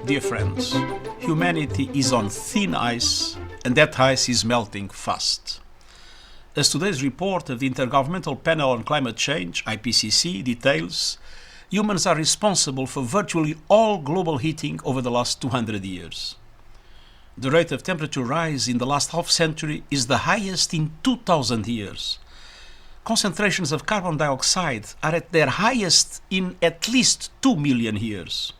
Dear friends, humanity is on thin ice, and that ice is melting fast. As today's report of the Intergovernmental Panel on Climate Change, IPCC, details, humans are responsible for virtually all global heating over the last 200 years. The rate of temperature rise in the last half-century is the highest in 2,000 years. Concentrations of carbon dioxide are at their highest in at least 2 million years.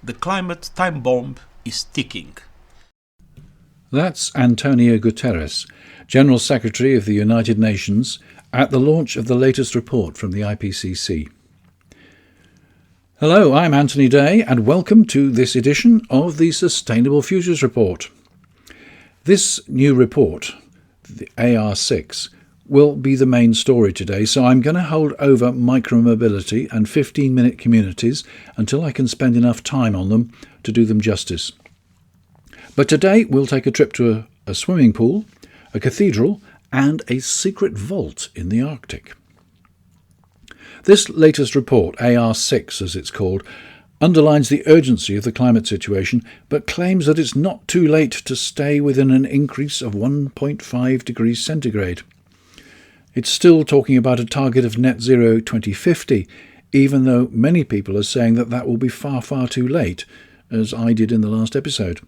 The climate time bomb is ticking. That's Antonio Guterres, General Secretary of the United Nations, at the launch of the latest report from the IPCC. Hello, I'm Anthony Day, and welcome to this edition of the Sustainable Futures Report. This new report, the AR6, will be the main story today, so I'm going to hold over micromobility and 15-minute communities until I can spend enough time on them to do them justice. But today we'll take a trip to a swimming pool, a cathedral, and a secret vault in the Arctic. This latest report, AR6 as it's called, underlines the urgency of the climate situation, but claims that it's not too late to stay within an increase of 1.5 degrees centigrade. It's still talking about a target of net zero 2050, even though many people are saying that that will be far, far too late, as I did in the last episode.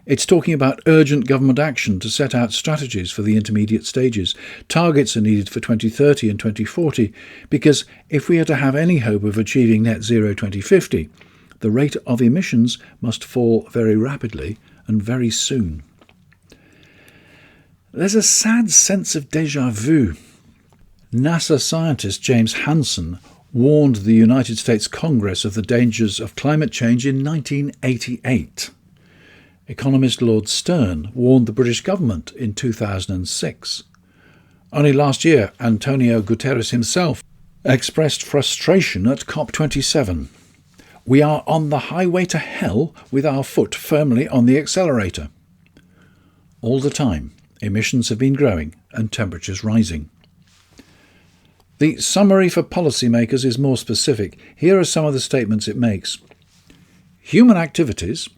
It's talking about urgent government action to set out strategies for the intermediate stages. Targets are needed for 2030 and 2040, because if we are to have any hope of achieving net zero 2050, the rate of emissions must fall very rapidly and very soon. There's a sad sense of déjà vu. NASA scientist James Hansen warned the United States Congress of the dangers of climate change in 1988. Economist Lord Stern warned the British government in 2006. Only last year, Antonio Guterres himself expressed frustration at COP27. We are on the highway to hell with our foot firmly on the accelerator. All the time, emissions have been growing and temperatures rising. The summary for policymakers is more specific. Here are some of the statements it makes. Human activities,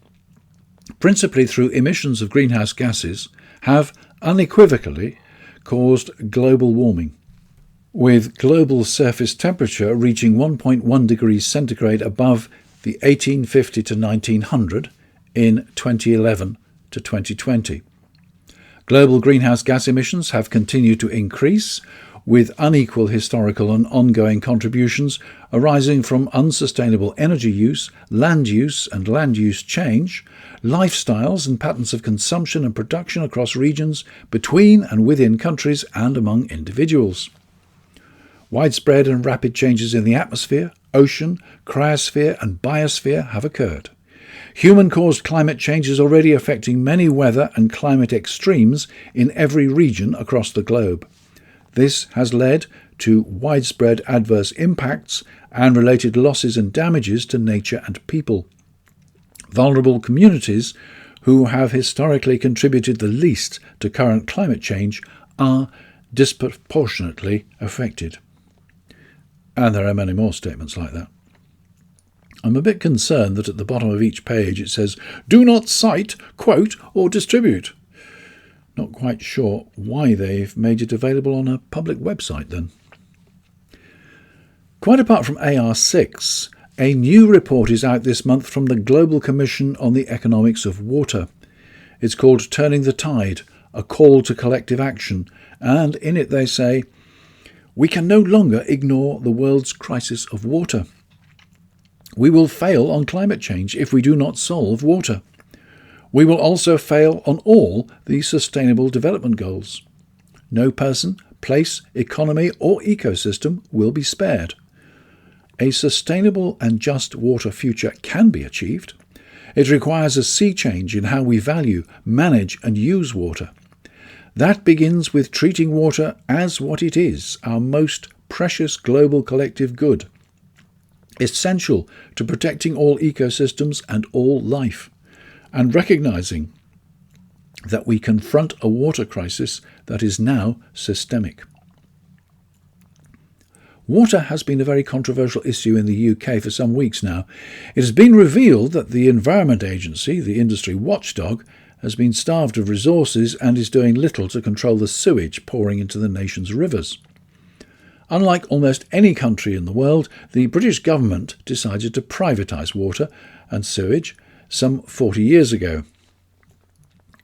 principally through emissions of greenhouse gases, have unequivocally caused global warming, with global surface temperature reaching 1.1 degrees centigrade above the 1850 to 1900 in 2011 to 2020. Global greenhouse gas emissions have continued to increase, with unequal historical and ongoing contributions arising from unsustainable energy use and land use change, lifestyles and patterns of consumption and production across regions, between and within countries and among individuals. Widespread and rapid changes in the atmosphere, ocean, cryosphere and biosphere have occurred. Human-caused climate change is already affecting many weather and climate extremes in every region across the globe. This has led to widespread adverse impacts and related losses and damages to nature and people. Vulnerable communities, who have historically contributed the least to current climate change, are disproportionately affected. And there are many more statements like that. I'm a bit concerned that at the bottom of each page it says, "Do not cite, quote, or distribute." Not quite sure why they've made it available on a public website then. Quite apart from AR6, a new report is out this month from the Global Commission on the Economics of Water. It's called Turning the Tide, a call to collective action, and in it they say, "We can no longer ignore the world's crisis of water. We will fail on climate change if we do not solve water. We will also fail on all the Sustainable Development Goals. No person, place, economy or ecosystem will be spared. A sustainable and just water future can be achieved. It requires a sea change in how we value, manage and use water. That begins with treating water as what it is, our most precious global collective good, essential to protecting all ecosystems and all life, and recognizing that we confront a water crisis that is now systemic. Water has been a very controversial issue in the UK for some weeks now. It has been revealed that the Environment Agency, the industry watchdog, has been starved of resources and is doing little to control the sewage pouring into the nation's rivers. Unlike almost any country in the world, the British government decided to privatise water and sewage some 40 years ago.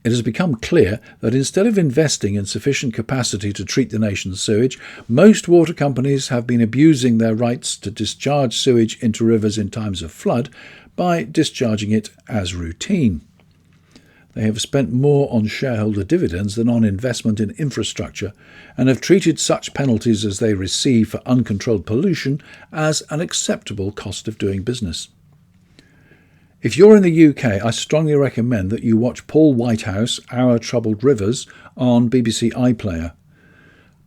It has become clear that instead of investing in sufficient capacity to treat the nation's sewage, most water companies have been abusing their rights to discharge sewage into rivers in times of flood by discharging it as routine. They have spent more on shareholder dividends than on investment in infrastructure and have treated such penalties as they receive for uncontrolled pollution as an acceptable cost of doing business. If you're in the UK, I strongly recommend that you watch Paul Whitehouse, Our Troubled Rivers, on BBC iPlayer.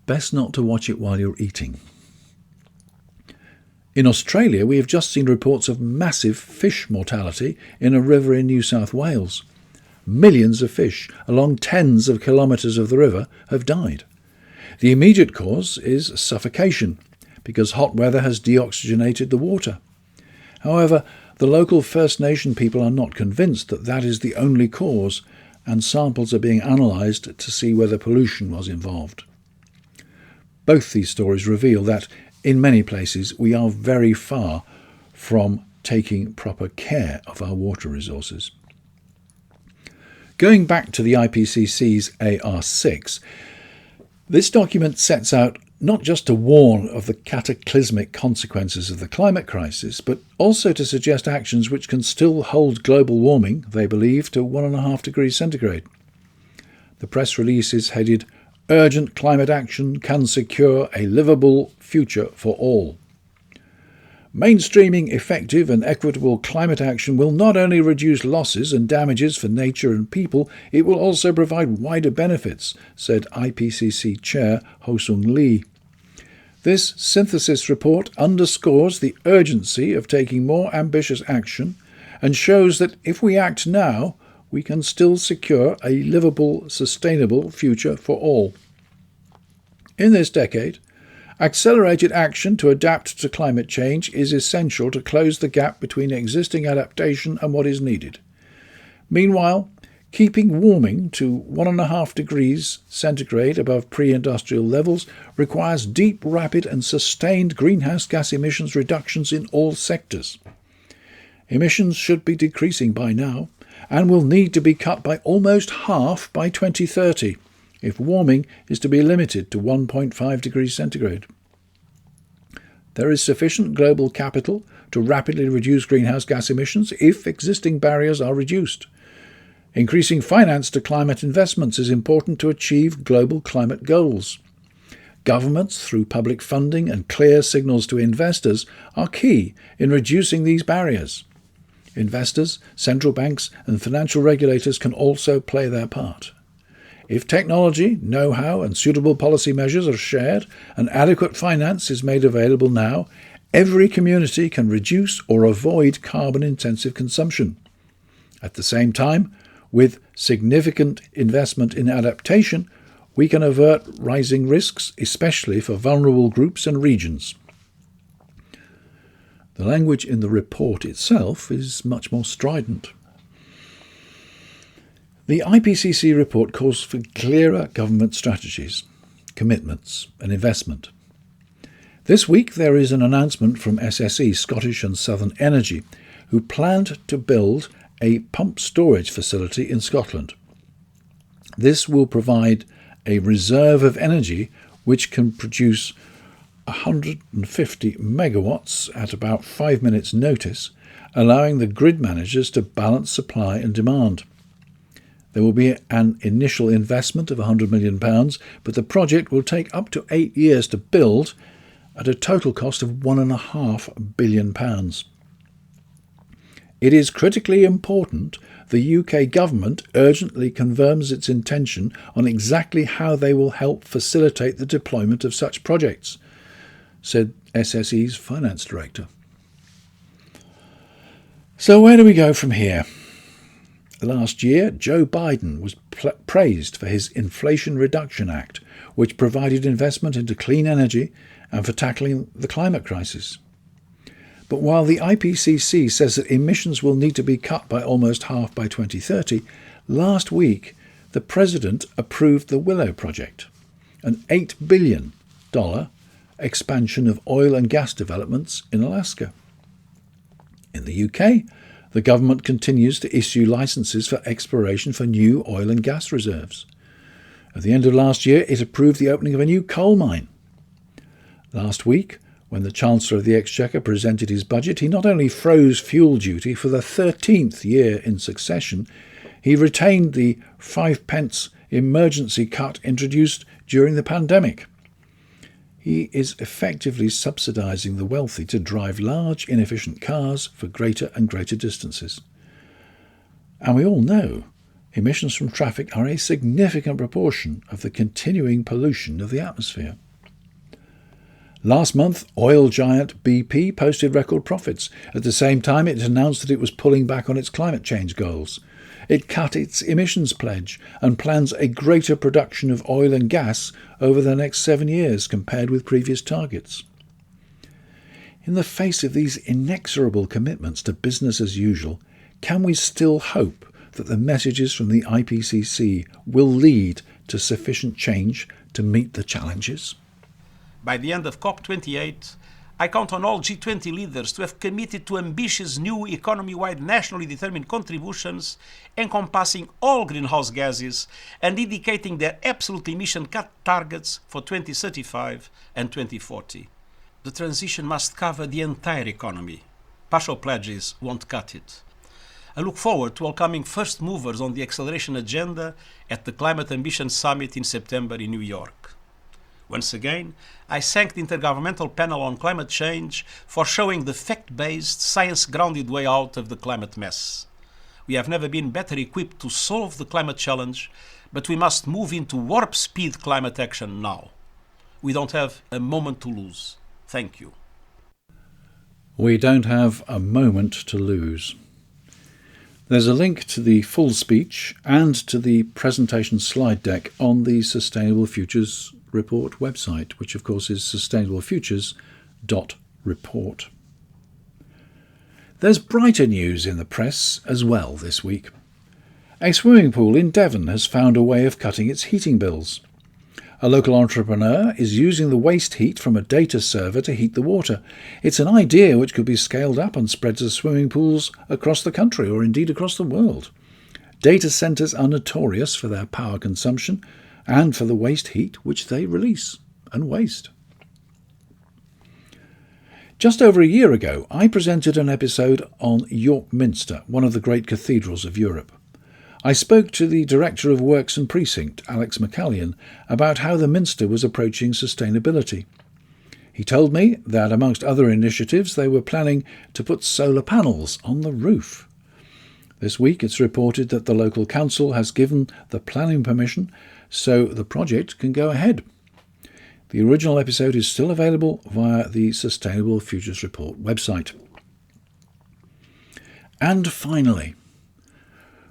Best not to watch it while you're eating. In Australia, we have just seen reports of massive fish mortality in a river in New South Wales. Millions of fish along tens of kilometres of the river have died. The immediate cause is suffocation, because hot weather has deoxygenated the water. However, the local First Nation people are not convinced that that is the only cause, and samples are being analysed to see whether pollution was involved. Both these stories reveal that, in many places, we are very far from taking proper care of our water resources. Going back to the IPCC's AR6, this document sets out not just to warn of the cataclysmic consequences of the climate crisis, but also to suggest actions which can still hold global warming, they believe, to 1.5 degrees centigrade. The press release is headed, "Urgent Climate Action Can Secure a Livable Future for All." Mainstreaming effective and equitable climate action will not only reduce losses and damages for nature and people, it will also provide wider benefits, said IPCC Chair Ho-Sung Lee. This synthesis report underscores the urgency of taking more ambitious action and shows that if we act now, we can still secure a livable, sustainable future for all. In this decade, accelerated action to adapt to climate change is essential to close the gap between existing adaptation and what is needed. Meanwhile, keeping warming to 1.5 degrees centigrade above pre-industrial levels requires deep, rapid and sustained greenhouse gas emissions reductions in all sectors. Emissions should be decreasing by now and will need to be cut by almost half by 2030 if warming is to be limited to 1.5 degrees centigrade. There is sufficient global capital to rapidly reduce greenhouse gas emissions if existing barriers are reduced. Increasing finance to climate investments is important to achieve global climate goals. Governments, through public funding and clear signals to investors, are key in reducing these barriers. Investors, central banks and financial regulators can also play their part. If technology, know-how and suitable policy measures are shared and adequate finance is made available now, every community can reduce or avoid carbon-intensive consumption. At the same time, with significant investment in adaptation, we can avert rising risks, especially for vulnerable groups and regions. The language in the report itself is much more strident. The IPCC report calls for clearer government strategies, commitments and investment. This week there is an announcement from SSE, Scottish and Southern Energy, who planned to build a pump storage facility in Scotland. This will provide a reserve of energy which can produce 150 megawatts at about 5 minutes' notice, allowing the grid managers to balance supply and demand. There will be an initial investment of £100 million, but the project will take up to 8 years to build at a total cost of £1.5 billion. It is critically important the UK government urgently confirms its intention on exactly how they will help facilitate the deployment of such projects, said SSE's finance director. So where do we go from here? Last year, Joe Biden was praised for his Inflation Reduction Act, which provided investment into clean energy and for tackling the climate crisis. But while the IPCC says that emissions will need to be cut by almost half by 2030, last week the President approved the Willow Project, an $8 billion expansion of oil and gas developments in Alaska. In the UK, the government continues to issue licences for exploration for new oil and gas reserves. At the end of last year, it approved the opening of a new coal mine. Last week, when the Chancellor of the Exchequer presented his budget, he not only froze fuel duty for the 13th year in succession, he retained the 5p emergency cut introduced during the pandemic. He is effectively subsidising the wealthy to drive large, inefficient cars for greater and greater distances. And we all know emissions from traffic are a significant proportion of the continuing pollution of the atmosphere. Last month, oil giant BP posted record profits. At the same time, it announced that it was pulling back on its climate change goals. It cut its emissions pledge and plans a greater production of oil and gas over the next 7 years compared with previous targets. In the face of these inexorable commitments to business as usual, can we still hope that the messages from the IPCC will lead to sufficient change to meet the challenges? By the end of COP28, I count on all G20 leaders to have committed to ambitious new economy-wide nationally determined contributions encompassing all greenhouse gases and indicating their absolute emission cut targets for 2035 and 2040. The transition must cover the entire economy. Partial pledges won't cut it. I look forward to welcoming first movers on the acceleration agenda at the Climate Ambition Summit in September in New York. Once again, I thank the Intergovernmental Panel on Climate Change for showing the fact-based, science-grounded way out of the climate mess. We have never been better equipped to solve the climate challenge, but we must move into warp-speed climate action now. We don't have a moment to lose. Thank you. We don't have a moment to lose. There's a link to the full speech and to the presentation slide deck on the Sustainable Futures Report website, which of course is sustainablefutures.report. There's brighter news in the press as well this week. A swimming pool in Devon has found a way of cutting its heating bills. A local entrepreneur is using the waste heat from a data server to heat the water. It's an idea which could be scaled up and spread to swimming pools across the country or indeed across the world. Data centres are notorious for their power consumption and for the waste heat which they release and waste. Just over a year ago, I presented an episode on York Minster, one of the great cathedrals of Europe. I spoke to the Director of Works and Precinct, Alex McCallion, about how the Minster was approaching sustainability. He told me that, amongst other initiatives, they were planning to put solar panels on the roof. This week it's reported that the local council has given the planning permission so the project can go ahead. The original episode is still available via the Sustainable Futures Report website. And finally,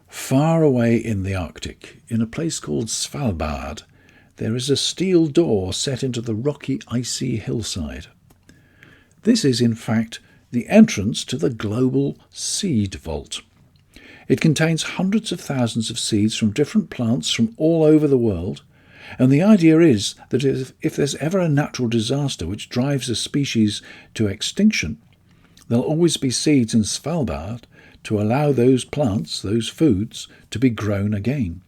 far away in the Arctic, in a place called Svalbard, there is a steel door set into the rocky, icy hillside. This is, in fact, the entrance to the global seed vault. It contains hundreds of thousands of seeds from different plants from all over the world, and the idea is that if there's ever a natural disaster which drives a species to extinction, there'll always be seeds in Svalbard to allow those plants, those foods, to be grown again.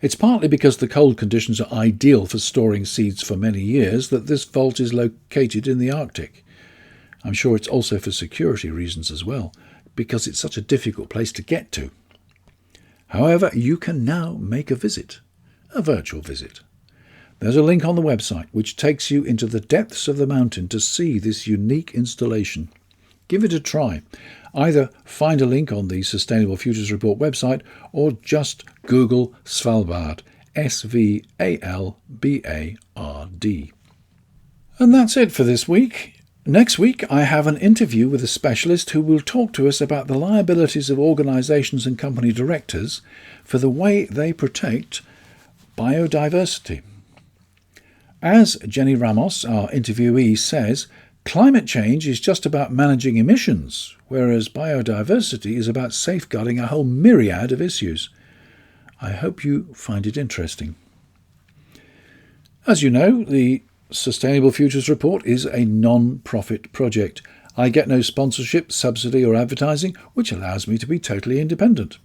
It's partly because the cold conditions are ideal for storing seeds for many years that this vault is located in the Arctic. I'm sure it's also for security reasons as well, because it's such a difficult place to get to. However, you can now make a visit, a virtual visit. There's a link on the website which takes you into the depths of the mountain to see this unique installation. Give it a try. Either find a link on the Sustainable Futures Report website or just Google Svalbard, Svalbard. And that's it for this week. Next week, I have an interview with a specialist who will talk to us about the liabilities of organisations and company directors for the way they protect biodiversity. As Jenny Ramos, our interviewee, says, climate change is just about managing emissions, whereas biodiversity is about safeguarding a whole myriad of issues. I hope you find it interesting. As you know, the Sustainable Futures Report is a non-profit project. I get no sponsorship, subsidy or advertising, which allows me to be totally independent.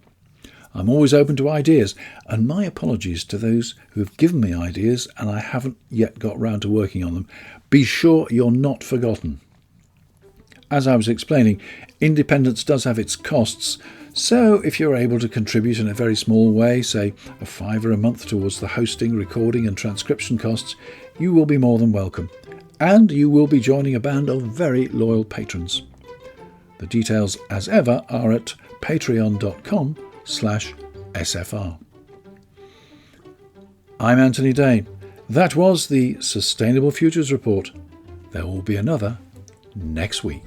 I'm always open to ideas, and my apologies to those who have given me ideas and I haven't yet got round to working on them. Be sure you're not forgotten. As I was explaining, independence does have its costs, so if you're able to contribute in a very small way, say a £5 a month towards the hosting, recording and transcription costs, you will be more than welcome. And you will be joining a band of very loyal patrons. The details, as ever, are at patreon.com/SFR. I'm Anthony Day. That was the Sustainable Futures Report. There will be another next week.